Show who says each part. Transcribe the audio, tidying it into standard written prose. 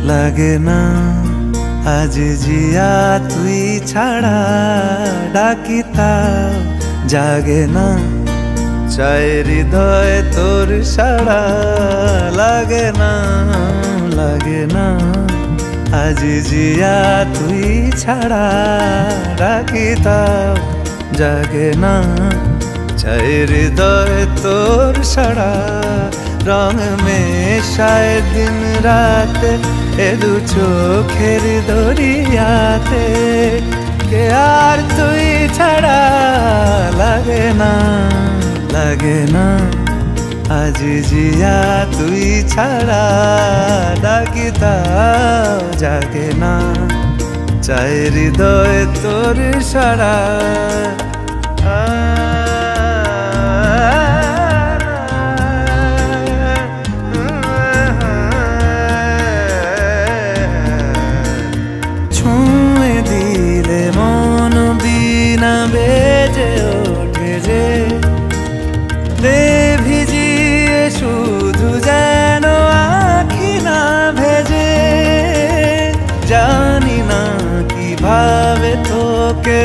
Speaker 1: লাগে না আজ জিয়া তুই ছাড়া ডাকি তাও জাগে না চাই হৃদয় তোর সাড়া লাগে না আজ জিয়া তুই ছাড়া ডাকি তাও জাগে না চাই হৃদয় তোর সাড়া রং মেশায় দিন রাত এ দু চোখের দরিয়াতে কে আর তুই ছাড়া লাগে না আজ জিয়া তুই ছাড়া ডাকি তাও জাগে না চাই হৃদয় তোর সাড়া ছুঁয়ে দিলে মন বিনা বেজে ওঠে যে দে ভিজিয়ে শুধু যেন আখি না ভেজে জানি না কিভাবে তোকে